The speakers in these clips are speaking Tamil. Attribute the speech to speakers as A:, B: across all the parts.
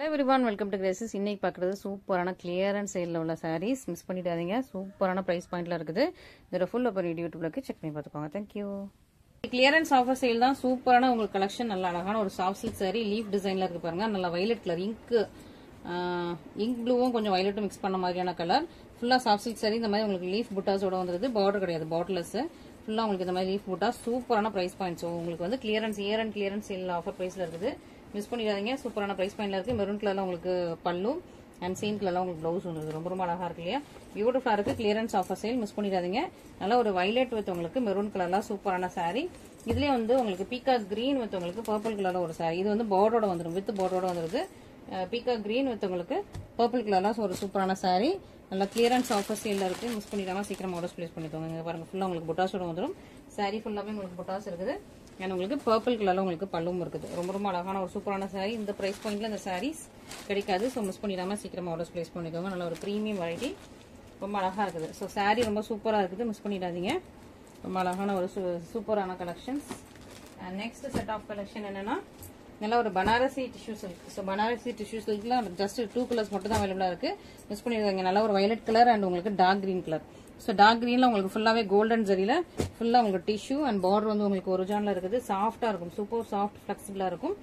A: Hello everyone, welcome to Graces. இன்னைக்கு பார்க்குறது சூப்பரான கிளியரன்ஸ் சேலில் உள்ள சாரீஸ் மிஸ் பண்ணிடாதீங்க. சூப்பரான ப்ரைஸ் பாயிண்ட்ல இருக்குது. இதோட ஃபுல் அப்போ யூடியூப்லக்கு செக் பண்ணி பார்த்துக்கோங்க. தேங்க்யூ. கிளியரன்ஸ் ஆஃபர் சேல் தான். சூப்பரான உங்களுக்கு கலெக்ஷன், நல்ல அழகான ஒரு சாஃப்ட் சில்க் சாரி லீஃப் டிசைன்ல இருக்கு பாருங்க. நல்லா வயலட் கலர், இங்க் ப்ளூவும் கொஞ்சம் வயலட்டும் மிக்ஸ் பண்ண மாதிரியான கலர். ஃபுல்லா சாஃப்ட் சில்க் சாரி. இந்த மாதிரி உங்களுக்கு லீஃப் புட்டாஸோட வந்துருது. பார்டர் கிடையாது, பார்டர்லெஸ். ஃபுல்லா உங்களுக்கு இந்த மாதிரி லீஃப் புட்டா சூப்பரான ப்ரைஸ் பாயிண்ட்ஸ். உங்களுக்கு வந்து clearance year and clearance sale offer ப்ரைஸ்ல இருக்குது. மிஸ் பண்ணிடாதீங்க. சூப்பரான பிரைஸ் பாயிண்ட்ல இருக்கு. மெரூன் கலர்ல உங்களுக்கு பல்லு அண்ட் சேம் கலர்ல உங்களுக்கு பிளவுஸ் வந்துருக்கு. ரொம்ப ரொம்ப அழகா இருக்கு இல்லையா? பியூட்டிஃபுல்லா இருக்கு. கிளியரன்ஸ் ஆஃபர் சேல் மிஸ் பண்ணிடாதீங்க. நல்லா ஒரு வயலட் வித் உங்களுக்கு மெரூன் கலர்ல சூப்பரான சாரி. இதுலயே வந்து உங்களுக்கு பீகாக் கிரீன் வித் உங்களுக்கு பர்பிள் கலர்ல ஒரு சாரி. இது வந்து பார்டரோட வந்துடும், வித் பார்டரோட வந்துருது. பீகாக் கிரீன் வித் உங்களுக்கு பர்பிள் கலர்ல ஒரு சூப்பரான சாரி. நல்லா கிளியரன்ஸ் ஆஃபர் சேல்ல இருக்கு. மிஸ் பண்ணிடாம சீக்கிரம் ஆர்டர்ஸ் பிளேஸ் பண்ணிக்கோங்க. பாருங்க, ஃபுல்லா உங்களுக்கு புட்டாஸோட வந்துடும். சாரி ஃபுல்லாவே உங்களுக்கு புட்டாஸ் இருக்குது. அண்ட் உங்களுக்கு பர்பிள் கலர்ல உங்களுக்கு பல்லும் இருக்குது. ரொம்ப ரொம்ப அழகான ஒரு சூப்பரான சாரி. இந்த பிரைஸ் பாயிண்ட்ல இந்த சாரீஸ் கிடைக்காது. ஸோ மிஸ் பண்ணிடாம சீக்கிரமா ஆர்டர்ஸ் பிளேஸ் பண்ணிக்கோங்க. நல்ல ஒரு ப்ரீமியம் வெரைட்டி, ரொம்ப அழகா இருக்குது. ஸோ சாரி ரொம்ப சூப்பரா இருக்குது. மிஸ் பண்ணிடாதீங்க. ரொம்ப அழகான ஒரு சூப்பரான collections. And next set of collection என்னன்னா, நல்ல ஒரு Banarasi tissue silk. So Banarasi tissue சில்க்ல ஜஸ்ட் 2 கலர்ஸ் மட்டும் தான் அவைலபிளா இருக்கு. மிஸ் பண்ணிடுவாங்க. நல்ல ஒரு வயலட் கலர் அண்ட் உங்களுக்கு dark green colour. So dark கிரீன்ல உங்களுக்கு ஃபுல்லாவே கோல்டன் ஜரியில ஃபுல்லா உங்களுக்கு டிஷ்யூ அண்ட் பார்டர் வந்து உங்களுக்கு ஒரிஜினல்ல இருக்குது. சாஃப்டா இருக்கும், சூப்பர் சாஃப்ட் ஃபிளெக்சிபிளா இருக்கும்.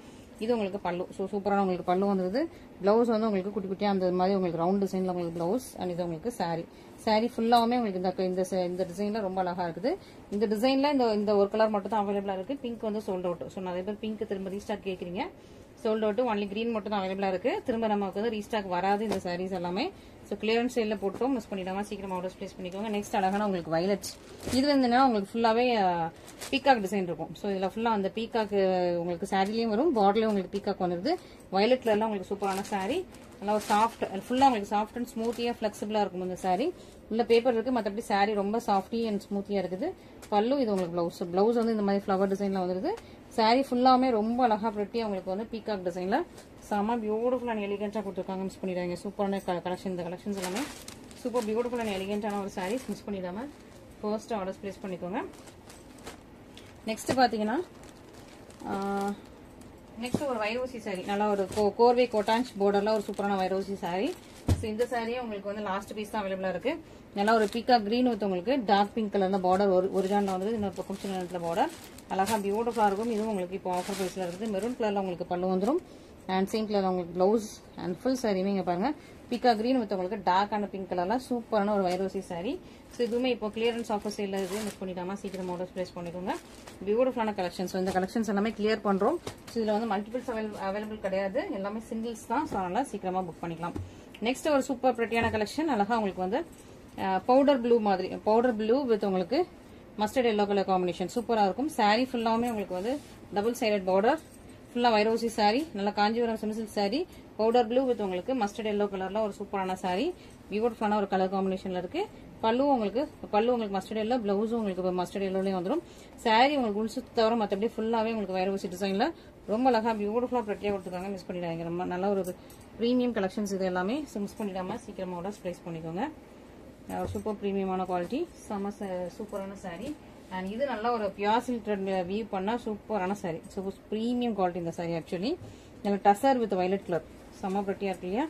A: இது உங்களுக்கு பல்லு. ஸோ சூப்பரான உங்களுக்கு பல்லு வந்துருது. பிளவுஸ் வந்து உங்களுக்கு குட்டி குட்டியா அந்த மாதிரி உங்களுக்கு ரவுண்ட் டிசைன்ல உங்களுக்கு பிளவுஸ் அண்ட் இது உங்களுக்கு சாரி. சாரி ஃபுல்லாவுமே உங்களுக்கு இந்த டிசைன்ல ரொம்ப அழகா இருக்குது. இந்த டிசைன்ல இந்த ஒரு கலர் மட்டும் தான் அவைலபிளா இருக்கு. பிங்க் வந்து சோல்ட் அவுட். ஸோ நிறைய பேர் பிங்க் திரும்ப ரீஸ்டாக் கேட்குறீங்க. Sold out. ஒன்லி கிரீன் மட்டும் தான் அவைலபிளா இருக்கு. திரும்ப நமக்கு வந்து ரீஸ்டாக் வராது இந்த சாரீஸ் எல்லாமே. ஸோ கிளியரன்ஸ் சேல்ல போட்டோம். மிஸ் பண்ணிடாம சீக்கிரம் ஆர்டர்ஸ் பிளேஸ் பண்ணிக்கோங்க. நெக்ஸ்ட் அழகான உங்களுக்கு வயலட். இது வந்து உங்களுக்கு ஃபுல்லாவே பீகாக் டிசைன் இருக்கும். ஸோ இதுல ஃபுல்லா அந்த பீகாக் உங்களுக்கு சாரிலையும் வரும், பார்டர்லயும் உங்களுக்கு பீகாக் வந்துருது. வயலட் கலர்ல உங்களுக்கு சூப்பரான சாரி. நல்லா ஒரு சாஃப்ட், ஃபுல்லா உங்களுக்கு சாஃப்ட் அண்ட் ஸ்மூத்தியா பிளெக்சிபிளா இருக்கும் இந்த சாரி. உள்ள பேப்பர் இருக்கு, மற்றபடி சாரி ரொம்ப சாஃப்டி அண்ட் ஸ்மூத்தியா இருக்குது. பல்லு, இது உங்களுக்கு பிளவுஸ். பிளவுஸ் வந்து இந்த மாதிரி ஃபிளவர் டிசைன்ல வந்துருது. சாரி ஃபுல்லாமே ரொம்ப அழகா பிரிட்டியா உங்களுக்கு வந்து பீகாக் டிசைன்ல செம பியூட்டிஃபுல் அண்ட் எலிகென்ட்டா கொடுத்துருக்காங்க. மிஸ் பண்ணிடாங்க. சூப்பரான கலெக்ஷன். இந்த கலெக்ஷன்ஸ் எல்லாமே சூப்பர் பியூட்டிஃபுல் அண்ட் எலிகென்ட்டான ஒரு சாரீஸ். மிஸ் பண்ணிடாம ஃபர்ஸ்ட் ஆர்டர்ஸ் பிளேஸ் பண்ணிக்கோங்க. நெக்ஸ்ட் பாத்தீங்கன்னா, நெக்ஸ்ட் ஒரு வைரோசி சாரி. நல்லா ஒரு கோர்வே கோட்டாஞ்ச் பார்டர்ல ஒரு சூப்பரான வைரோசி சாரி. இந்த சாரியே உங்களுக்கு வந்து லாஸ்ட் பீஸ் தான் அவைலபிளா இருக்கு. நல்லா ஒரு பீகாக் கிரீன் வித் உங்களுக்கு டார்க் பிங்க் கலர்ல பார்டர் ஒரிஜினல் வந்து இன்னொரு பக்கம் சின்ன நேரத்தில் பார்டர் அழகா பியூட்டிஃபுல்லா இருக்கும். இதுவும் உங்களுக்கு இப்போ ஆஃபர் பிரைஸ்ல இருக்குது. மெரூன் கலர்ல உங்களுக்கு பல்லு வந்துடும் அண்ட் சேம் கலர்ல உங்களுக்கு பிளவுஸ் அண்ட் ஃபுல் சாரியுமே இங்க பாருங்க பீகாக் கிரீன் வித் உங்களுக்கு டார்க் அண்ட் பிங்க் கலர்ல சூப்பரான ஒரு வைரோசி சாரி. ஸோ இதுவுமே இப்போ கிளியரன்ஸ் ஆஃபர் சேல்ல இருக்கு. மிஸ் பண்ணிடாம சீக்கிரம் ஆர்டர்ஸ் பிளேஸ் பண்ணிக்கோங்க. பியூட்டிஃபுல்லான கலெக்ஷன்ஸ். இந்த கலெக்ஷன்ஸ் எல்லாமே கிளியர் பண்றோம். ஸோ இதுல வந்து மல்டிபிள்ஸ் அவைலபிள் கிடையாது, எல்லாமே சிங்கிள்ஸ் தான். ஸோ அதனால சீக்கிரமா புக் பண்ணிக்கலாம். நெக்ஸ்ட் ஒரு சூப்பர் பிரிட்டியான கலெக்ஷன். அழகா உங்களுக்கு வந்து பவுடர் ப்ளூ மாதிரி, பவுடர் ப்ளூ வித் உங்களுக்கு மஸ்டர்ட் எல்லோ கலர் காம்பினேஷன் சூப்பரா இருக்கும். சாரி ஃபுல்லாமே உங்களுக்கு வந்து டபுள் சைடட் பார்டர், ஃபுல்லா வைரோசி சாரி, நல்லா Kanchipuram silk sorry, powder blue with உங்களுக்கு மஸ்டர்ட் எல்லோ கலர்ல ஒரு சூப்பரான சாரி. பியூட்டிஃபுல்லான ஒரு கலர் காம்பினேஷன்ல இருக்கு. பல்லு உங்களுக்கு மஸ்டர்ட் எல்லோ, பிளவுஸும் உங்களுக்கு மஸ்டர்ட் எல்லோலயும் வந்துடும். சாரி உங்களுக்கு உள்சு தவிர மற்றபடி ஃபுல்லாவே உங்களுக்கு வைரோசி டிசைன்ல ரொம்ப அழகா பியூட்டிஃபுல்லா பிரிட்டியா கொடுத்துருக்காங்க. மிஸ் பண்ணிடாங்க. ரொம்ப நல்ல ஒரு பிரீமியம் கலெக்ஷன்ஸ் இது எல்லாமே. மிஸ் பண்ணிடாம சீக்கிரமா ஆர்டர்ஸ் பிளேஸ் பண்ணிக்கோங்க. சூப்பர் பிரீமியமான குவாலிட்டி, செம சூப்பரான சாரி. அண்ட் இது நல்ல ஒரு பியூர் சில்க் த்ரெட்ல வியூ பண்ணா சூப்பரான சாரி. சூப்பர் பிரீமியம் குவாலிட்டி இந்த சாரி. ஆக்சுவலி நல்ல டசர் வித் வயலட் கலர் செம பிரிட்டியா இருக்கு இல்லையா?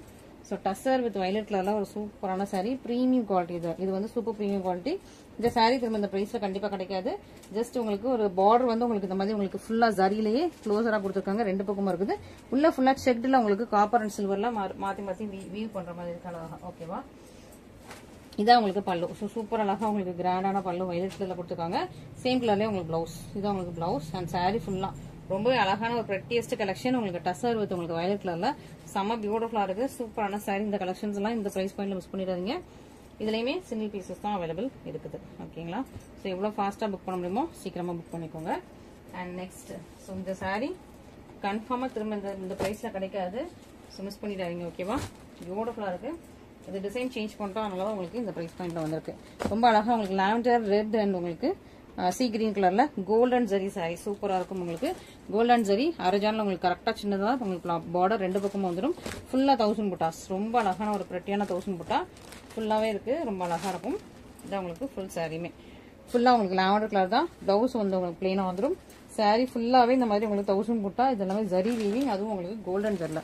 A: ஸோ டசர் வித் வயலட் கலர்ல ஒரு சூப்பரான சாரி, பிரீமியம் குவாலிட்டி. இது வந்து சூப்பர் பிரீமியம் குவாலிட்டி. இந்த சாரி திரும்ப இந்த பிரைஸ்ல கண்டிப்பா கிடைக்காது. ஜஸ்ட் உங்களுக்கு ஒரு பார்டர் வந்து உங்களுக்கு இந்த மாதிரி உங்களுக்கு ஃபுல்லா ஜரியிலேயே க்ளோஸரா கொடுத்துருக்காங்க. ரெண்டு பக்கமும் இருக்குது. உள்ள ஃபுல்லா செக்ட்ல உங்களுக்கு காப்பர் அண்ட் சில்வர்ல மாத்தி மாத்தி வியூ பண்ற மாதிரி இருக்கு. ஓகேவா? இதான் உங்களுக்கு பல்லு. ஸோ சூப்பர் அழகா உங்களுக்கு கிராண்டான பல்லு வயலட் கலர்ல கொடுத்துருக்காங்க. சேம் கலர்லயே உங்களுக்கு பிளவுஸ். இதான் உங்களுக்கு பிளவுஸ் அண்ட் சாரி ஃபுல்லா ரொம்பவே அழகான ஒரு பிரெட்டியஸ்ட் கலெக்ஷன். உங்களுக்கு டசர் வித் உங்களுக்கு வயலட் கலர்ல செம்ம பியூட்டிஃபுல்லா இருக்கு. சூப்பரான சாரி. இந்த கலெக்ஷன்ஸ் எல்லாம் இந்த பிரைஸ் பாயிண்ட்ல மிஸ் பண்ணிடாதீங்க. இதுலயுமே சிங்கிள் பீசஸ் தான் அவைலபிள் இருக்குது. ஓகேங்களா? ஸோ எவ்வளவு ஃபாஸ்டா புக் பண்ண முடியுமோ சீக்கிரமா புக் பண்ணிக்கோங்க. அண்ட் நெக்ஸ்ட், ஸோ இந்த சாரி கன்ஃபார்மா திரும்ப இந்த பிரைஸ்ல கிடைக்காது. ஸோ மிஸ் பண்ணிடாதீங்க. ஓகேவா? பியூட்டிஃபுல்லா இருக்கு. இது டிசைன் சேஞ்ச் பண்ணிட்டோம், அதனால உங்களுக்கு இந்த பிரைஸ் பாயிண்ட்ல வந்திருக்கு. ரொம்ப அழகா உங்களுக்கு லாவெண்டர் ரெட் அண்ட் உங்களுக்கு சி கிரீன் கலர்ல கோல்டன் ஜரி சாரி சூப்பரா இருக்கும். உங்களுக்கு கோல்டன் ஜரி அரஜான்ல உங்களுக்கு கரெக்டா சின்னதா உங்களுக்கு பார்டர் ரெண்டு பக்கமும் வந்துடும். ஃபுல்லா 1000 புட்டாஸ். ரொம்ப அழகான ஒரு பிரிட்டியான 1000 புட்டா ஃபுல்லாவே இருக்கு. ரொம்ப அழகா இருக்கும். இதான் உங்களுக்கு ஃபுல் சாரியுமே ஃபுல்லா உங்களுக்கு லாவெண்டர் கலர் தான். பிளவுஸ் வந்து உங்களுக்கு பிளெயினா வந்துடும். சாரி ஃபுல்லாவே இந்த மாதிரி உங்களுக்கு 1000 புட்டா. இது எல்லாமே ஜரி வீவிங், அதுவும் உங்களுக்கு கோல்டன் ஜரில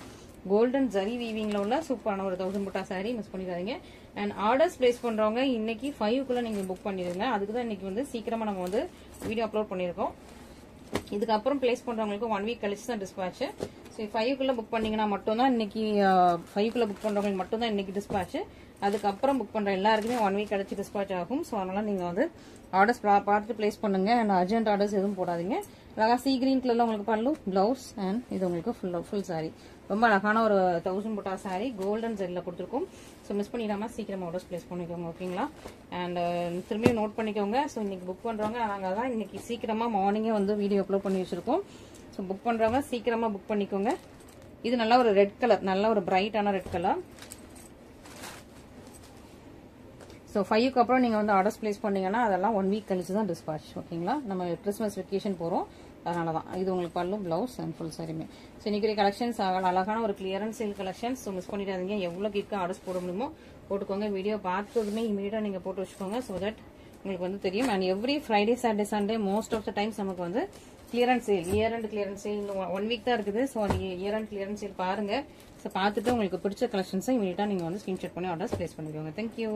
A: கோல்டன் ஜரி வீவிங்ல உள்ள சூப்பரான ஒரு 1000 புட்டா சாரி மிஸ் பண்ணிடாதீங்க. அண்ட் ஆர்டர்ஸ் பிளேஸ் பண்றவங்க இன்னைக்கு 5க்குள்ள நீங்க புக் பண்ணிடுங்க. அதுக்கு தான் இன்னைக்கு வந்து சீக்கிரமா நம்ம வந்து வீடியோ அப்லோட் பண்ணிருக்கோம். இதுக்கப்புறம் பிளேஸ் பண்றவங்களுக்கு 1 வீக் கழிச்சு தான் டிஸ்பேட்ச். ஸோ 5க்குள்ள புக் பண்ணீங்கன்னா மட்டும்தான் இன்னைக்கு 5க்குள்ள புக் பண்றவங்களுக்கு மட்டும்தான் இன்னைக்கு டிஸ்பேட்ச். அதுக்கப்புறம் புக் பண்ற எல்லாருக்குமே 1 வீக் கழிச்சு டிஸ்பேட்ச் ஆகும். ஸோ அதனால நீங்க வந்து ஆர்டர்ஸ் பார்த்து பிளேஸ் பண்ணுங்க. அண்ட் அர்ஜென்ட் ஆர்டர்ஸ் எதுவும் போடாதீங்க. அழகா சீ கிரீன் கலர்ல உங்களுக்கு பல்லு, பிளவுஸ் அண்ட் இது உங்களுக்கு ஃபுல் சாரி. ரொம்ப அழகான ஒரு 1000 புட்டா சாரி கோல்டன் ஜெல்ல கொடுத்துருக்கோம். ஸோ மிஸ் பண்ணிடாம சீக்கிரமா ஆர்டர்ஸ் பிளேஸ் பண்ணிக்கோங்க. ஓகேங்களா? அண்ட் திரும்பியும் நோட் பண்ணிக்கோங்க. ஸோ இன்னைக்கு புக் பண்றவங்க நாங்கள் தான் இன்னைக்கு சீக்கிரமா மார்னிங்கே வந்து வீடியோ அப்லோட் பண்ணி வச்சிருக்கோம். ஸோ புக் பண்றவங்க சீக்கிரமா புக் பண்ணிக்கோங்க. இது நல்ல ஒரு ரெட் கலர், நல்ல ஒரு பிரைட்டான ரெட் கலர். ஸோ 5க்கு அப்புறம் நீங்கள் வந்து ஆர்டர்ஸ் பிளேஸ் பண்ணீங்கன்னா அதெல்லாம் 1 வீக் கழிச்சு தான் டிஸ்பாச். ஓகேங்களா? நம்ம கிறிஸ்மஸ் வெக்கேஷன் போகிறோம், அதனால தான். இது உங்களுக்கு பல்லும், பிளவுஸ் அண்ட் ஃபுல் சாரியுமே. ஸோ இன்னைக்கு கலெக்ஷன்ஸ் அழகான ஒரு clearance sale collections. So miss பண்ணிடாதீங்க. எவ்வளோ கிட்க்கு ஆர்டர்ஸ் போட முடியுமோ போட்டுக்கோங்க. வீடியோ பார்த்ததுமே இமீடியட்டாக நீங்கள் போட்டு வச்சுக்கோங்க. ஸோ தட் உங்களுக்கு வந்து தெரியும். And every Friday, Saturday, Sunday most of the times நமக்கு வந்து clearance sale, year and clearance sale 1 week தான் இருக்குது. So year and clearance sale பாருங்க. ஸோ பார்த்துட்டு உங்களுக்கு பிடிச்ச கலெக்ஷன்ஸை இமீடியட்டாக நீங்கள் வந்து ஸ்கிரீன்ஷாட் பண்ணி ஆர்டர்ஸ் பிளேஸ் பண்ணிக்கோங்க. தேங்க்யூ.